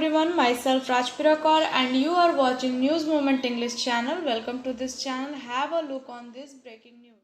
everyone, myself Rajpirakar and you are watching News Moment English channel. Welcome to this channel. Have a look on this breaking news.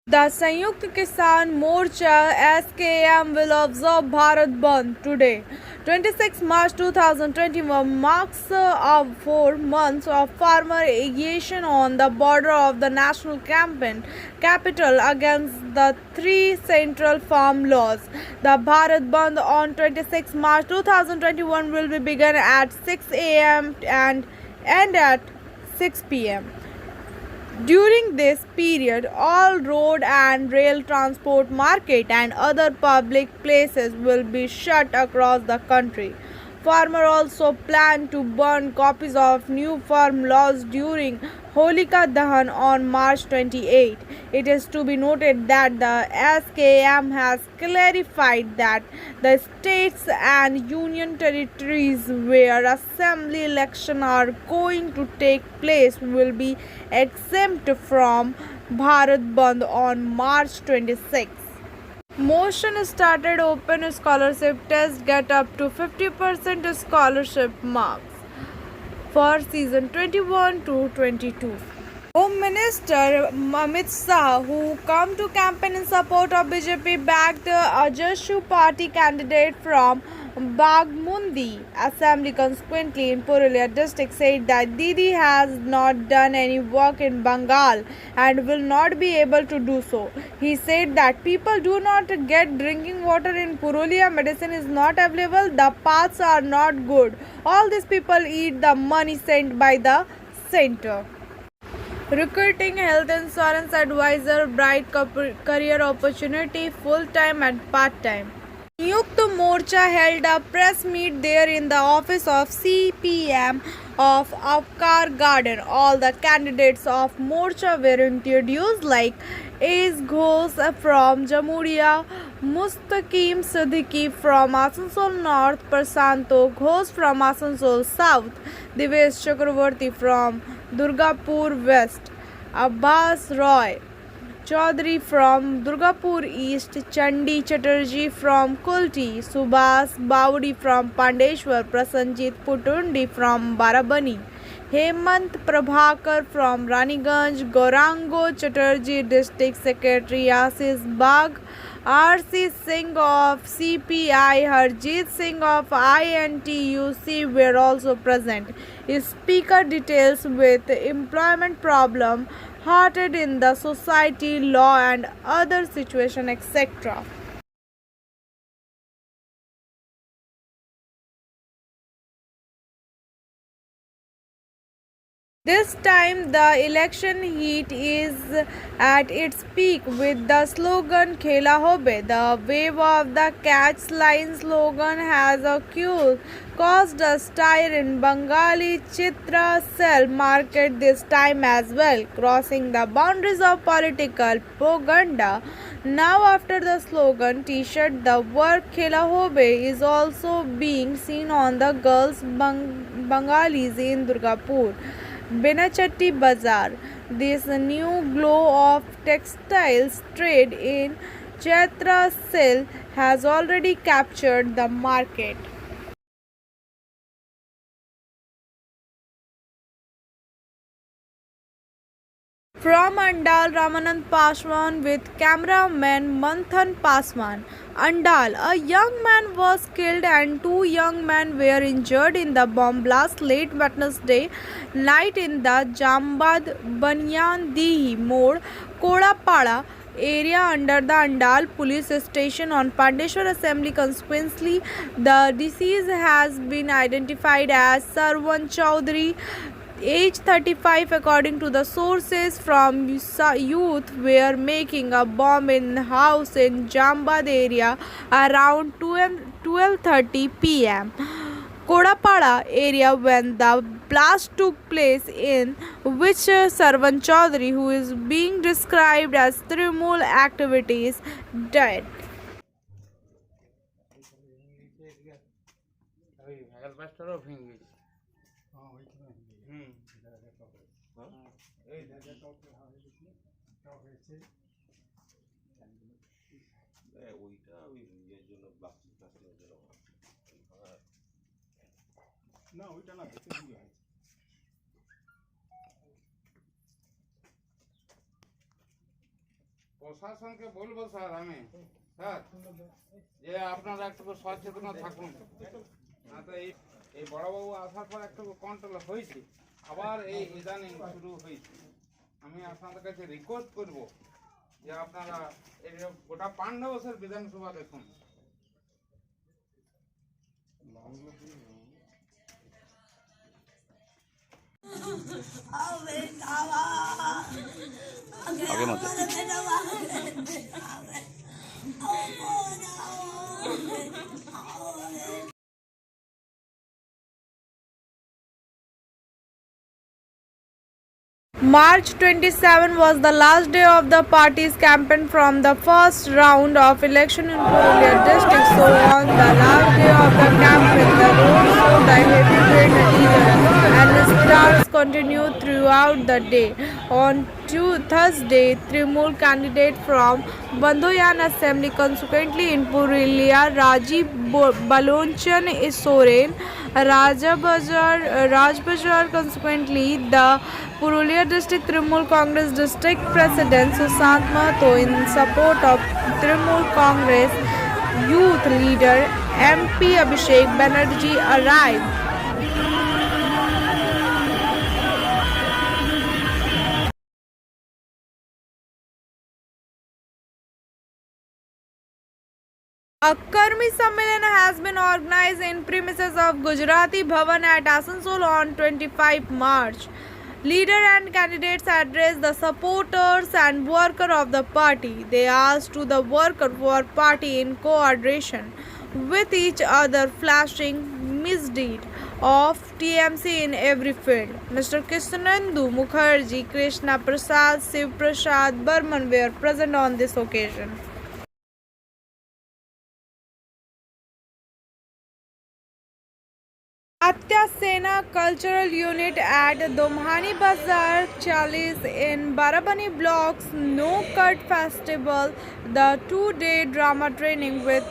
The Sanyukt Kisan Morcha (SKM) will observe Bharat Bandh today. 26 March 2021 marks 4 months of farmer agitation on the border of the national capital against the three central farm laws. The Bharat Bandh on 26 March 2021 will be begun at 6 a.m. and end at 6 p.m. During this period, all road and rail transport, market and other public places will be shut across the country. Farmers also plan to burn copies of new farm laws during Holika Dahan on March 28. It is to be noted that the SKM has clarified that the states and union territories where assembly elections are going to take place will be exempt from Bharat Bandh on March 26. Motion started open scholarship test get up to 50% scholarship marks for season 21 to 22. Home Minister Amit Shah, who come to campaign in support of BJP backed Ajashu party candidate from Bagmundi Assembly consequently in Purulia district, said that Didi has not done any work in Bengal and will not be able to do so. He said that people do not get drinking water in Purulia, medicine is not available, the paths are not good. All these people eat the money sent by the center. Recruiting health insurance advisor, bright career opportunity, full-time and part-time. Sanyukt Morcha held a press meet there in the office of CPM of Avkar Garden. All the candidates of Morcha were introduced like Ace Ghosh from Jamuria, Mustaqim Siddiqui from Asansol North, Prasanto Ghosh from Asansol South, Divesh Chakravarti from Durgapur West, Abbas Roy Chaudhary from Durgapur East, Chandi Chatterjee from Kulti, Subhas Baudi from Pandeshwar, Prasanjit Putundi from Barabani, Hemant Prabhakar from Raniganj, Gaurango Chatterjee District Secretary Assis Bagh, R.C. Singh of CPI, Harjeet Singh of INTUC were also present. Speaker details with employment problem, hearted in the society, law and other situation, etc. This time the election heat is at its peak with the slogan Khela Hobe. The wave of the catch line slogan has caused a stir in Bengali Chitra Cell market this time as well, crossing the boundaries of political propaganda. Now after the slogan t-shirt, the word Khela Hobe is also being seen on the girls Bengalis in Durgapur Benachatti Bazaar. This new glow of textiles trade in Chaitra Cell has already captured the market. From Andal, Ramanand Paswan with cameraman Manthan Paswan. Andal, a young man was killed and two young men were injured in the bomb blast late Wednesday night in the Jambad Banyan Dihi Mode, Kodapada area under the Andal police station on Pandeshwar Assembly. Consequently, the deceased has been identified as Sarwan Chaudhary, age 35. According to the sources from youth were making a bomb in house in Jambad area around 12:30 p.m. Kodapada area when the blast took place, in which Sarwan Chaudhary, who is being described as Trinamool activities, died. ওইটা ওই ইয়ের জন্য plastic প্লাস্টিকের জন্য না ওইটা না বেশি দূরে হয়েছে। প্রশাসনকে বলবো স্যার আমি স্যার যে আপনারা একটু সচেতন থাকুন, না তো এই বড়বাবু আসার পর একটু কন্ট্রোল হয়েছে, আবার এই ইদানিং শুরু হয়েছে। আমি আপনাদের কাছে রিকোয়েস্ট করব যে আপনারা এই গোটা পাণ্ডবসের বিধানসভা দেখুন, आगे मत March 27 was the last day of the party's campaign from the first round of election in Purulia district. So on the last day of the campaign, the road show, the heavyweight leader and the stars continued throughout the day. On Thursday, Trimool candidate from Bandhoyan Assembly consequently in Purulia, Rajiv Balonchan Soren, Rajbajar consequently the Purulia district Trimool Congress district president Sushant Mahato in support of Trimool Congress youth leader MP Abhishek Banerjee arrived. A Karmi Sammelan has been organized in premises of Gujarati Bhavan at Asansol on 25 March. Leader and candidates addressed the supporters and workers of the party. They asked to the worker for party in coordination with each other, flashing misdeed of TMC in every field. Mr. Krishnendu Mukherjee, Krishna Prasad, Shiv Prasad Burman were present on this occasion. Atya Sena Cultural Unit at Domhani Bazar Chalis in Barabani Blocks No Cut Festival. The 2-day drama training with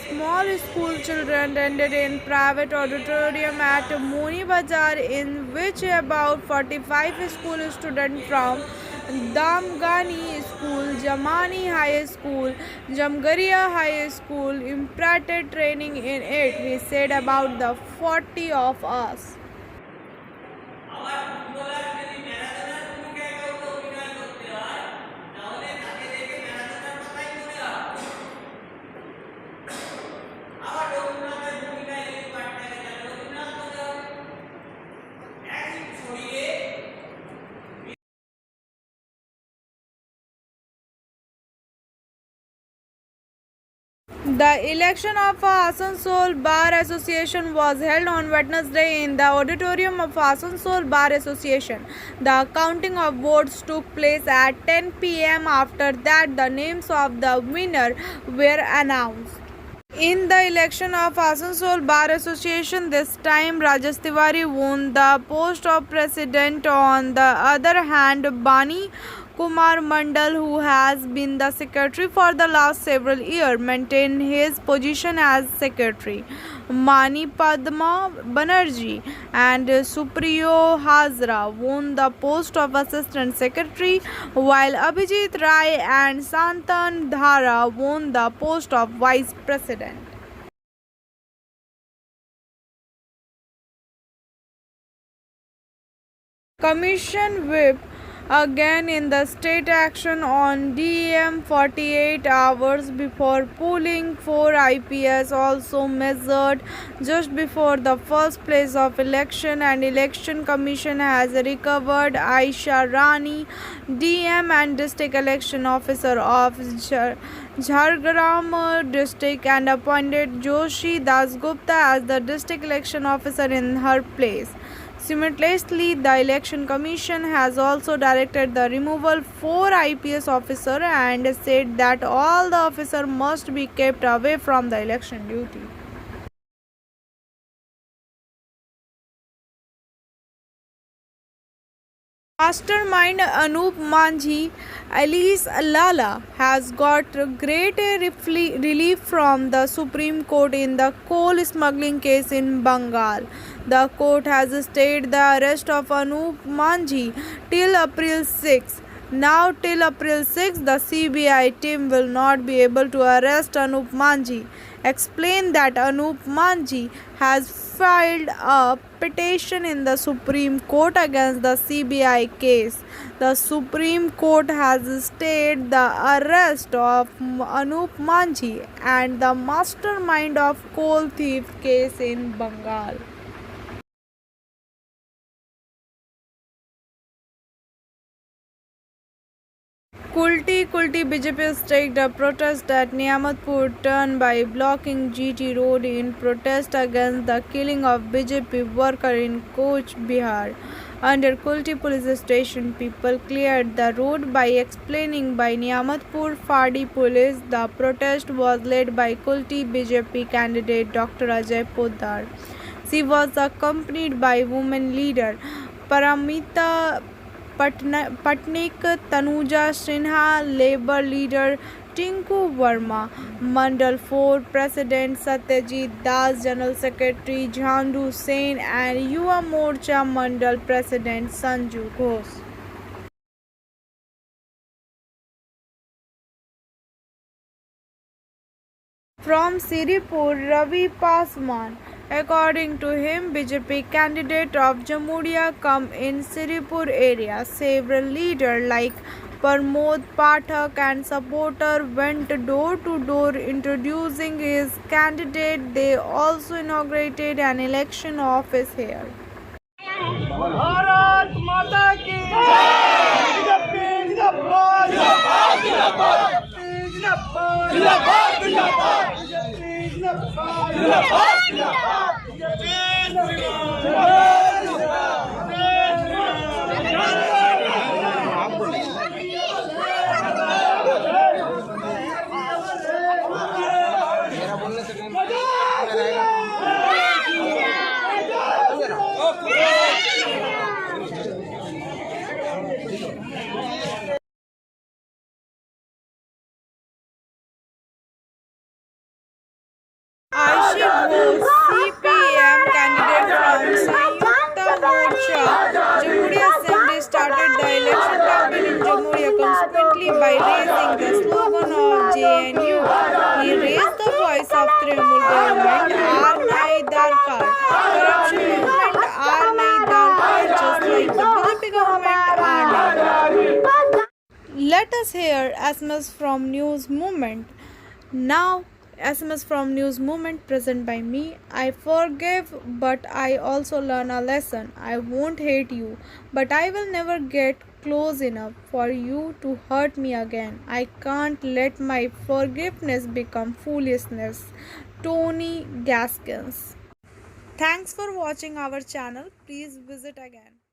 small school children ended in private auditorium at Moni Bazar, in which about 45 school students from Damgani School, Jamani High School, Jamgaria High School imparted training in it. He said about the 40 of us. The election of Asansol Bar Association was held on Wednesday in the auditorium of Asansol Bar Association. The counting of votes took place at 10 p.m. After that, the names of the winner were announced. In the election of Asansol Bar Association, this time Rajesh Tiwari won the post of president. On the other hand, Bani Kumar Mandal, who has been the secretary for the last several years, maintained his position as secretary. Mani Padma Banerjee and Supriyo Hazra won the post of assistant secretary, while Abhijit Rai and Santan Dhara won the post of vice president. Commission whip again in the state action on DEM 48 hours before polling. 4 IPS also measured just before the first place of election, and election commission has recovered Aisha Rani, DM and district election officer of Jhargram district, and appointed Joshi Dasgupta as the district election officer in her place. Simultaneously, the Election Commission has also directed the removal of 4 IPS officers and said that all the officers must be kept away from the election duty. Mastermind Anup Manji, Alice Lala, has got great relief from the Supreme Court in the coal smuggling case in Bengal. The court has stayed the arrest of Anup Manji till April 6. Now, till April 6, the CBI team will not be able to arrest Anup Manji. Explain that Anup Manji has filed a petition in the Supreme Court against the CBI case. The Supreme Court has stayed the arrest of Anup Manji and the mastermind of coal thief case in Bengal. Kulti BJP staked a protest at Niamatpur turn by blocking GT road in protest against the killing of BJP worker in Coach Bihar. Under Kulti police station, people cleared the road by explaining by Niamatpur Fadi police. The protest was led by Kulti BJP candidate Dr. Ajay Poddar. She was accompanied by women leader Paramita Patnaik, Tanuja Sinha, Labour leader Tinku Verma, Mandal 4 President Satyajit Das, General Secretary Jhandu Sen, and Yuva Morcha Mandal President Sanju Ghosh. From Siripur, Ravi Paswan. According to him, BJP candidate of Jamuria come in Siripur area. Several leaders like Pramod Pathak and supporter went door to door introducing his candidate. They also inaugurated an election office here. Bharat माता की BJP जिंदाबाद जिंदाबाद जिंदाबाद जिंदाबाद जिंदाबाद BJP जिंदाबाद जिंदाबाद Aishi Ghosh, CPM candidate from Sanyukta Morcha, Jamuria Assembly, started the election campaign in Jamuria consequently by raising the slogan of JNU. He raised the voice of Trinamool government, Aar Nahi Darkar, corruption movement, Aar Nahi Darkar, just like the BJP government, Aar Nahi. Let us hear SMS from News Movement. Now, SMS from News Movement present by me. I forgive, but I also learn a lesson. I won't hate you, but I will never get close enough for you to hurt me again. I can't let my forgiveness become foolishness. Tony Gaskins. Thanks for watching our channel. Please visit again.